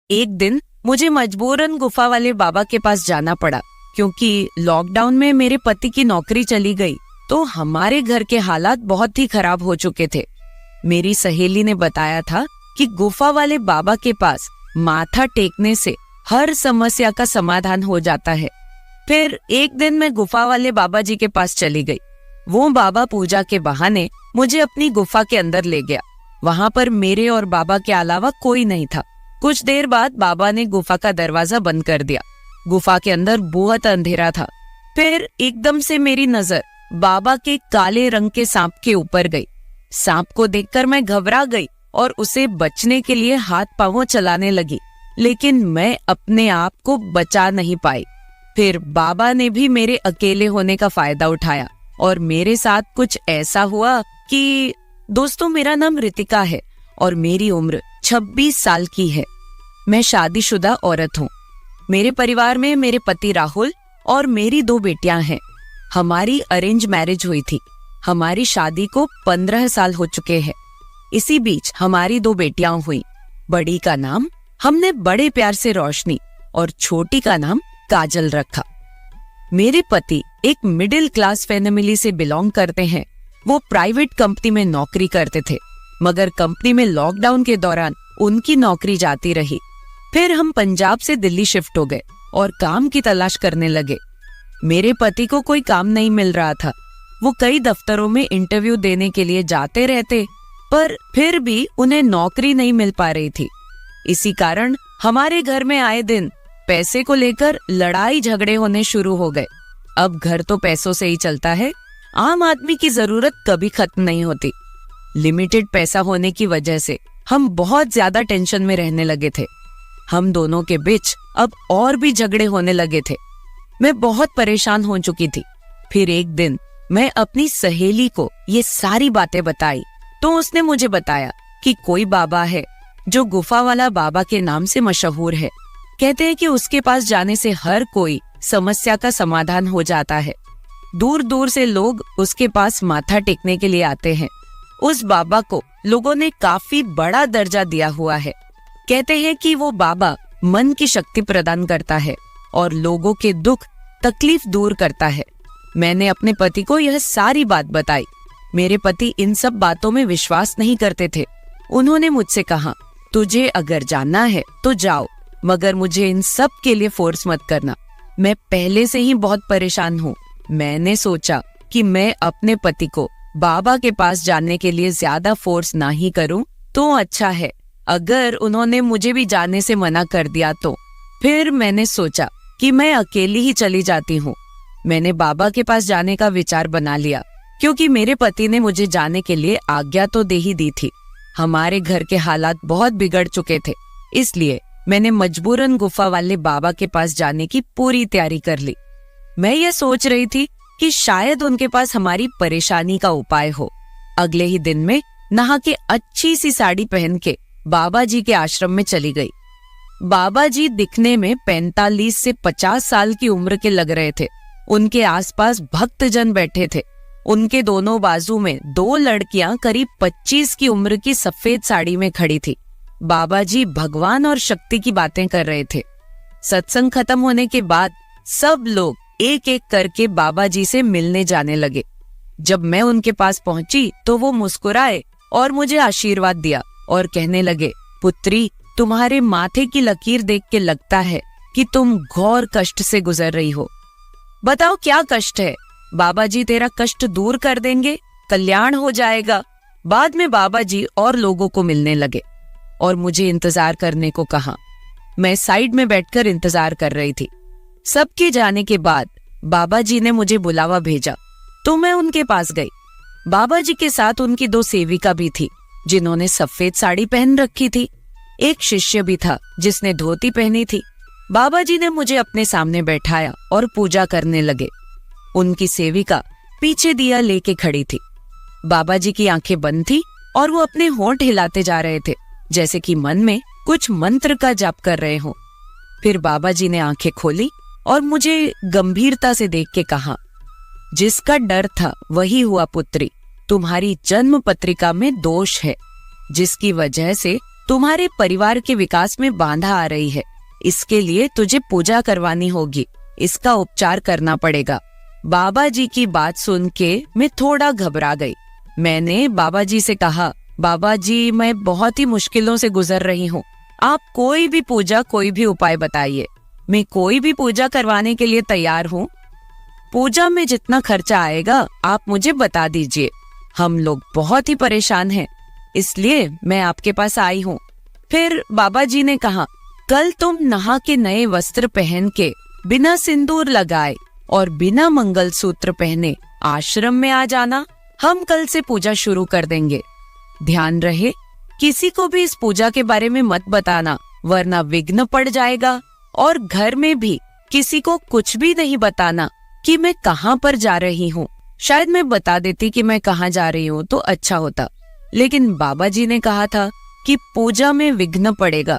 एक दिन मुझे मजबूरन गुफा वाले बाबा के पास जाना पड़ा, क्योंकि लॉकडाउन में मेरे पति की नौकरी चली गई तो हमारे घर के हालात बहुत ही खराब हो चुके थे। मेरी सहेली ने बताया था कि गुफा वाले बाबा के पास माथा टेकने से हर समस्या का समाधान हो जाता है। फिर एक दिन मैं गुफा वाले बाबा जी के पास चली गई। वो बाबा पूजा के बहाने मुझे अपनी गुफा के अंदर ले गया। वहां पर मेरे और बाबा के अलावा कोई नहीं था। कुछ देर बाद बाबा ने गुफा का दरवाजा बंद कर दिया। गुफा के अंदर बहुत अंधेरा था। फिर एकदम से मेरी नजर बाबा के काले रंग के सांप के ऊपर गई। सांप को देखकर मैं घबरा गई और उसे बचने के लिए हाथ पांव चलाने लगी, लेकिन मैं अपने आप को बचा नहीं पाई। फिर बाबा ने भी मेरे अकेले होने का फायदा उठाया और मेरे साथ कुछ ऐसा हुआ कि दोस्तों, मेरा नाम रितिका है और मेरी उम्र 26 साल की है। मैं शादीशुदा औरत हूँ। मेरे परिवार में मेरे पति राहुल और मेरी 2 बेटियां हैं। हमारी अरेंज मैरिज हुई थी। हमारी शादी को 15 साल हो चुके हैं। इसी बीच हमारी 2 बेटियां हुई। बड़ी का नाम हमने बड़े प्यार से रोशनी और छोटी का नाम काजल रखा। मेरे पति एक मिडिल क्लास फैमिली से बिलोंग करते हैं। वो प्राइवेट कंपनी में नौकरी करते थे, मगर कंपनी में लॉकडाउन के दौरान उनकी नौकरी जाती रही। फिर हम पंजाब से दिल्ली शिफ्ट हो गए और काम की तलाश करने लगे। मेरे पति को कोई काम नहीं मिल रहा था। वो कई दफ्तरों में इंटरव्यू देने के लिए जाते रहते, पर फिर भी उन्हें नौकरी नहीं मिल पा रही थी। इसी कारण हमारे घर में आए दिन पैसे को लेकर लड़ाई झगड़े होने शुरू हो गए। अब घर तो पैसों से ही चलता है। आम आदमी की जरूरत कभी खत्म नहीं होती। लिमिटेड पैसा होने की वजह से हम बहुत ज्यादा टेंशन में रहने लगे थे। हम दोनों के बीच अब और भी झगड़े होने लगे थे। मैं बहुत परेशान हो चुकी थी। फिर एक दिन मैं अपनी सहेली को ये सारी बातें बताई तो उसने मुझे बताया कि कोई बाबा है जो गुफा वाला बाबा के नाम से मशहूर है। कहते हैं कि उसके पास जाने से हर कोई समस्या का समाधान हो जाता है। दूर दूर से लोग उसके पास माथा टेकने के लिए आते हैं। उस बाबा को लोगों ने काफी बड़ा दर्जा दिया हुआ है। कहते हैं कि वो बाबा मन की शक्ति प्रदान करता है और लोगों के दुख तकलीफ दूर करता है। मैंने अपने पति को यह सारी बात बताई। मेरे पति इन सब बातों में विश्वास नहीं करते थे। उन्होंने मुझसे कहा, तुझे अगर जानना है तो जाओ, मगर मुझे इन सब के लिए फोर्स मत करना। मैं पहले से ही बहुत परेशान हूँ। मैंने सोचा कि मैं अपने पति को बाबा के पास जाने के लिए ज्यादा फोर्स ना ही करूं तो अच्छा है। अगर उन्होंने मुझे भी जाने से मना कर दिया तो फिर मैंने सोचा कि मैं अकेली ही चली जाती हूँ। मैंने बाबा के पास जाने का विचार बना लिया, क्योंकि मेरे पति ने मुझे जाने के लिए आज्ञा तो दे ही दी थी। हमारे घर के हालात बहुत बिगड़ चुके थे, इसलिए मैंने मजबूरन गुफा वाले बाबा के पास जाने की पूरी तैयारी कर ली। मैं ये सोच रही थी कि शायद उनके पास हमारी परेशानी का उपाय हो। अगले ही दिन में नहा के अच्छी सी साड़ी पहन के बाबा जी के आश्रम में चली गई। बाबा जी दिखने में 45 से 50 साल की उम्र के लग रहे थे। उनके आसपास भक्तजन बैठे थे। उनके दोनों बाजू में 2 लड़कियां करीब 25 की उम्र की सफेद साड़ी में खड़ी थी। बाबा जी भगवान और शक्ति की बातें कर रहे थे। सत्संग खत्म होने के बाद सब लोग एक एक करके बाबा जी से मिलने जाने लगे। जब मैं उनके पास पहुंची तो वो मुस्कुराए और मुझे आशीर्वाद दिया और कहने लगे, पुत्री, तुम्हारे माथे की लकीर देख के लगता है कि तुम घोर कष्ट से गुजर रही हो। बताओ क्या कष्ट है? बाबा जी तेरा कष्ट दूर कर देंगे, कल्याण हो जाएगा। बाद में बाबा जी और लोगों को मिलने लगे और मुझे इंतजार करने को कहा। मैं साइड में बैठकर इंतजार कर रही थी। सबके जाने के बाद बाबा जी ने मुझे बुलावा भेजा तो मैं उनके पास गई। बाबा जी के साथ उनकी 2 सेविका भी थी जिन्होंने सफेद साड़ी पहन रखी थी। एक शिष्य भी था जिसने धोती पहनी थी। बाबा जी ने मुझे अपने सामने बैठाया और पूजा करने लगे। उनकी सेविका पीछे दिया लेके खड़ी थी। बाबा जी की आंखें बंद थी और वो अपने होंठ हिलाते जा रहे थे, जैसे कि मन में कुछ मंत्र का जाप कर रहे हो। फिर बाबा जी ने आंखें खोली और मुझे गंभीरता से देख के कहा, जिसका डर था वही हुआ पुत्री। तुम्हारी जन्म पत्रिका में दोष है, जिसकी वजह से तुम्हारे परिवार के विकास में बाधा आ रही है। इसके लिए तुझे पूजा करवानी होगी, इसका उपचार करना पड़ेगा। बाबा जी की बात सुन के मैं थोड़ा घबरा गई। मैंने बाबा जी से कहा, बाबा जी मैं बहुत ही मुश्किलों से गुजर रही हूँ, आप कोई भी पूजा कोई भी उपाय बताइए, मैं कोई भी पूजा करवाने के लिए तैयार हूँ। पूजा में जितना खर्चा आएगा आप मुझे बता दीजिए, हम लोग बहुत ही परेशान हैं, इसलिए मैं आपके पास आई हूँ। फिर बाबा जी ने कहा, कल तुम नहा के नए वस्त्र पहन के बिना सिंदूर लगाए और बिना मंगलसूत्र पहने आश्रम में आ जाना, हम कल से पूजा शुरू कर देंगे। ध्यान रहे किसी को भी इस पूजा के बारे में मत बताना, वरना विघ्न पड़ जाएगा। और घर में भी किसी को कुछ भी नहीं बताना कि मैं कहाँ पर जा रही हूँ। शायद मैं बता देती कि मैं कहाँ जा रही हूँ तो अच्छा होता, लेकिन बाबा जी ने कहा था कि पूजा में विघ्न पड़ेगा,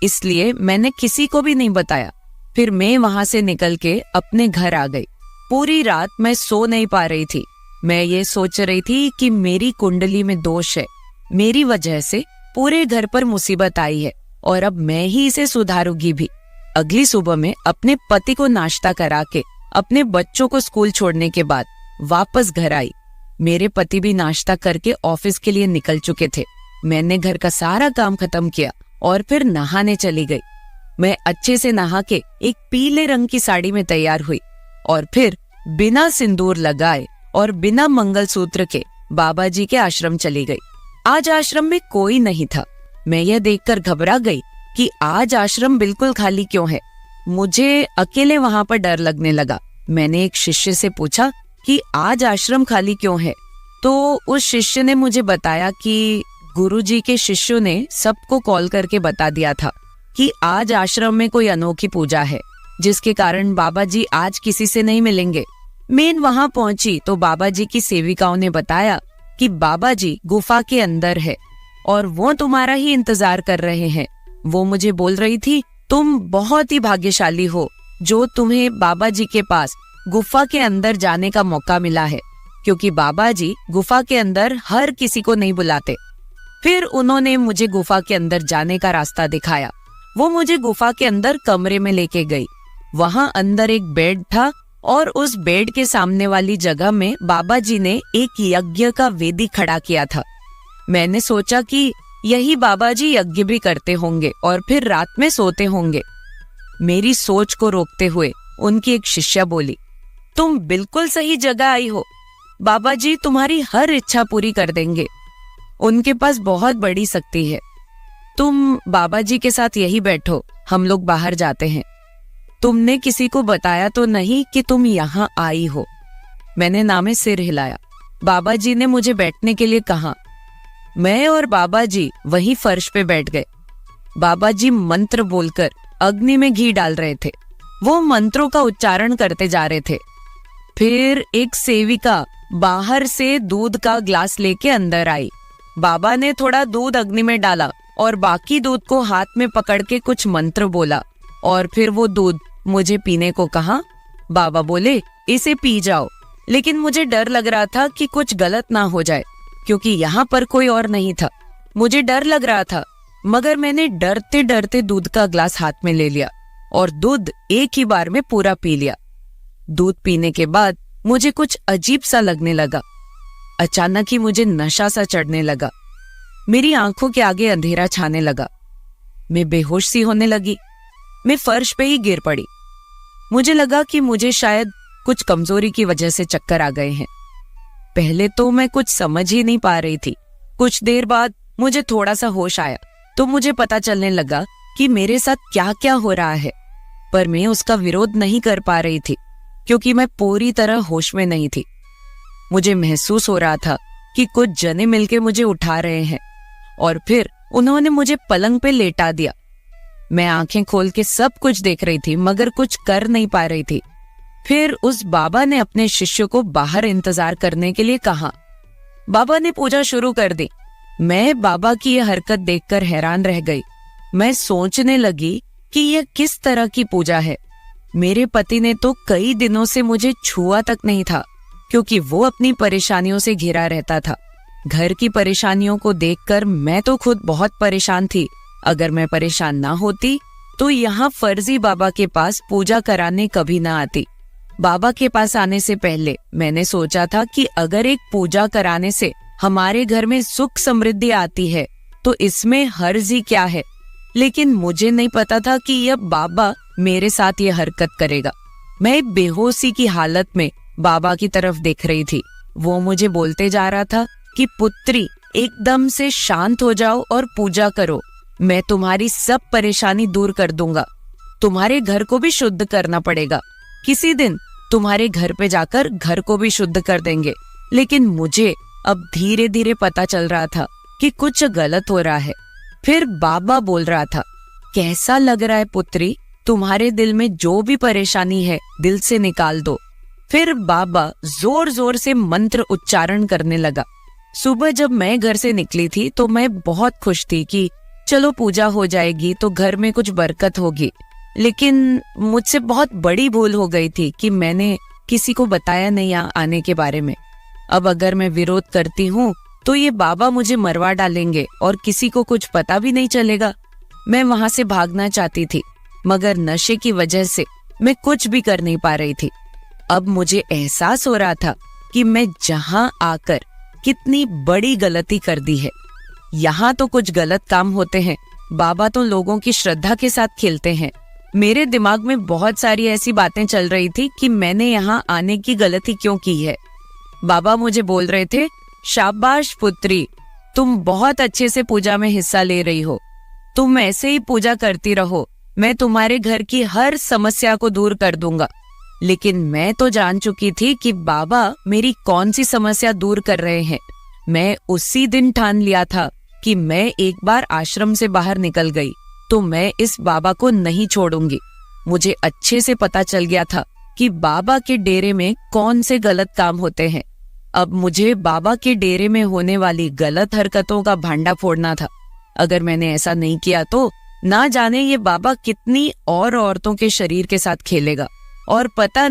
इसलिए मैंने किसी को भी नहीं बताया। फिर मैं वहां से निकल के अपने घर आ गई। पूरी रात मैं सो नहीं पा रही थी। मैं ये सोच रही थी कि मेरी कुंडली में दोष है, मेरी वजह से पूरे घर पर मुसीबत आई है और अब मैं ही इसे सुधारूंगी भी। अगली सुबह में अपने पति को नाश्ता करा के अपने बच्चों को स्कूल छोड़ने के बाद वापस घर आई। मेरे पति भी नाश्ता करके ऑफिस के लिए निकल चुके थे। मैंने घर का सारा काम खत्म किया और फिर नहाने चली गई। मैं अच्छे से नहा के एक पीले रंग की साड़ी में तैयार हुई और फिर बिना सिंदूर लगाए और बिना मंगलसूत्र के बाबा जी के आश्रम चली गई। आज आश्रम में कोई नहीं था। मैं यह देखकर घबरा गई कि आज आश्रम बिल्कुल खाली क्यों है। मुझे अकेले वहां पर डर लगने लगा। मैंने एक शिष्य से पूछा कि आज आश्रम खाली क्यों है, तो उस शिष्य ने मुझे बताया कि गुरुजी के शिष्यों ने सबको कॉल करके बता दिया था कि आज आश्रम में कोई अनोखी पूजा है, जिसके कारण बाबा जी आज किसी से नहीं मिलेंगे। मैं वहां पहुंची तो बाबा जी की सेविकाओं ने बताया कि बाबा जी गुफा के अंदर है और वो तुम्हारा ही इंतजार कर रहे हैं। वो मुझे बोल रही थी, तुम बहुत ही भाग्यशाली हो जो तुम्हें बाबा जी के पास गुफा के अंदर जाने का मौका मिला है, क्योंकि बाबा जी गुफा के अंदर हर किसी को नहीं बुलाते। फिर उन्होंने मुझे गुफा के अंदर जाने का रास्ता दिखाया। वो मुझे गुफा के अंदर कमरे में लेके गई। वहां अंदर एक बेड था और उस बेड के सामने वाली जगह में बाबा जी ने एक यज्ञ का वेदी खड़ा किया था। मैंने सोचा कि यही बाबा जी यज्ञ भी करते होंगे और फिर रात में सोते होंगे। मेरी सोच को रोकते हुए उनकी एक शिष्या बोली, तुम बिल्कुल सही जगह आई हो, बाबा जी तुम्हारी हर इच्छा पूरी कर देंगे, उनके पास बहुत बड़ी शक्ति है। तुम बाबा जी के साथ यही बैठो, हम लोग बाहर जाते हैं। तुमने किसी को बताया तो नहीं कि तुम यहाँ आई हो? मैंने नामे सिर हिलाया। बाबा जी ने मुझे बैठने के लिए कहा। मैं और बाबा जी वही फर्श पे बैठ गए। बाबा जी मंत्र बोलकर अग्नि में घी डाल रहे थे। वो मंत्रों का उच्चारण करते जा रहे थे। फिर एक सेविका बाहर से दूध का ग्लास लेके अंदर आई। बाबा ने थोड़ा दूध अग्नि में डाला और बाकी दूध को हाथ में पकड़ के कुछ मंत्र बोला और फिर वो दूध मुझे पीने को कहा। बाबा बोले, इसे पी जाओ, लेकिन मुझे डर लग रहा था कि कुछ गलत ना हो जाए, क्योंकि यहाँ पर कोई और नहीं था। मुझे डर लग रहा था, मगर मैंने डरते डरते दूध का ग्लास हाथ में ले लिया और दूध एक ही बार में पूरा पी लिया। दूध पीने के बाद मुझे कुछ अजीब सा लगने लगा। अचानक ही मुझे नशा सा चढ़ने लगा। मेरी आंखों के आगे अंधेरा छाने लगा। मैं बेहोश सी होने लगी। मैं फर्श पे ही गिर पड़ी। मुझे लगा कि मुझे शायद कुछ कमजोरी की वजह से चक्कर आ गए हैं। पहले तो मैं कुछ समझ ही नहीं पा रही थी। कुछ देर बाद मुझे थोड़ा सा होश आया तो मुझे पता चलने लगा कि मेरे साथ क्या क्या हो रहा है, पर मैं उसका विरोध नहीं कर पा रही थी क्योंकि मैं पूरी तरह होश में नहीं थी। मुझे महसूस हो रहा था कि कुछ जने मिलके मुझे उठा रहे हैं और फिर उन्होंने मुझे पलंग पे लेटा दिया। मैं आंखें खोल के सब कुछ देख रही थी मगर कुछ कर नहीं पा रही थी। फिर उस बाबा ने अपने शिष्य को बाहर इंतजार करने के लिए कहा। बाबा ने पूजा शुरू कर दी। मैं बाबा की यह हरकत देखकर हैरान रह गई। मैं सोचने लगी कि यह किस तरह की पूजा है। मेरे पति ने तो कई दिनों से मुझे छुआ तक नहीं था, क्योंकि वो अपनी परेशानियों से घिरा रहता था। घर की परेशानियों को देखकर मैं तो खुद बहुत परेशान थी अगर मैं परेशान ना होती तो यहाँ फर्जी बाबा के पास पूजा कराने कभी ना आती। बाबा के पास आने से पहले मैंने सोचा था कि अगर एक पूजा कराने से हमारे घर में सुख समृद्धि आती है तो इसमें हर्ज ही क्या है। लेकिन मुझे नहीं पता था कि यह बाबा मेरे साथ ये हरकत करेगा। मैं बेहोशी की हालत में बाबा की तरफ देख रही थी। वो मुझे बोलते जा रहा था कि पुत्री, एकदम से शांत हो जाओ और पूजा करो। मैं तुम्हारी सब परेशानी दूर कर दूंगा। तुम्हारे घर को भी शुद्ध करना पड़ेगा। किसी दिन तुम्हारे घर पे जाकर घर को भी शुद्ध कर देंगे। लेकिन मुझे अब धीरे धीरे पता चल रहा था कि कुछ गलत हो रहा है। फिर बाबा बोल रहा था, कैसा लग रहा है पुत्री? तुम्हारे दिल में जो भी परेशानी है दिल से निकाल दो। फिर बाबा जोर जोर से मंत्र उच्चारण करने लगा। सुबह जब मैं घर से निकली थी तो मैं बहुत खुश थी कि चलो पूजा हो जाएगी तो घर में कुछ बरकत होगी। लेकिन मुझसे बहुत बड़ी भूल हो गई थी कि मैंने किसी को बताया नहीं आने के बारे में। अब अगर मैं विरोध करती हूँ तो ये बाबा मुझे मरवा डालेंगे और किसी को कुछ पता भी नहीं चलेगा। मैं वहां से भागना चाहती थी, मगर नशे की वजह से मैं कुछ भी कर नहीं पा रही थी। अब मुझे एहसास हो रहा था कि मैं जहां आकर कितनी बड़ी गलती कर दी है। यहाँ तो कुछ गलत काम होते हैं, बाबा तो लोगों की श्रद्धा के साथ खेलते हैं। मेरे दिमाग में बहुत सारी ऐसी बातें चल रही थी कि मैंने यहाँ आने की गलती क्यों की है। बाबा मुझे बोल रहे थे, शाबाश पुत्री, तुम बहुत अच्छे से पूजा में हिस्सा ले रही हो। तुम ऐसे ही पूजा करती रहो, मैं तुम्हारे घर की हर समस्या को दूर कर दूंगा। लेकिन मैं तो जान चुकी थी कि बाबा मेरी कौन सी समस्या दूर कर रहे हैं। मैं उसी दिन ठान लिया था कि मैं एक बार आश्रम से बाहर निकल गई तो मैं इस बाबा को नहीं छोड़ूंगी। मुझे अच्छे से पता चल गया था कि बाबा के डेरे में कौन से गलत काम होते हैं। अब मुझे बाबा के डेरे में होने वाली गलत हरकतों का भांडा फोड़ना था। अगर मैंने ऐसा नहीं किया तो ना जाने ये बाबा कितनी और औरतों के शरीर के साथ खेलेगा और पता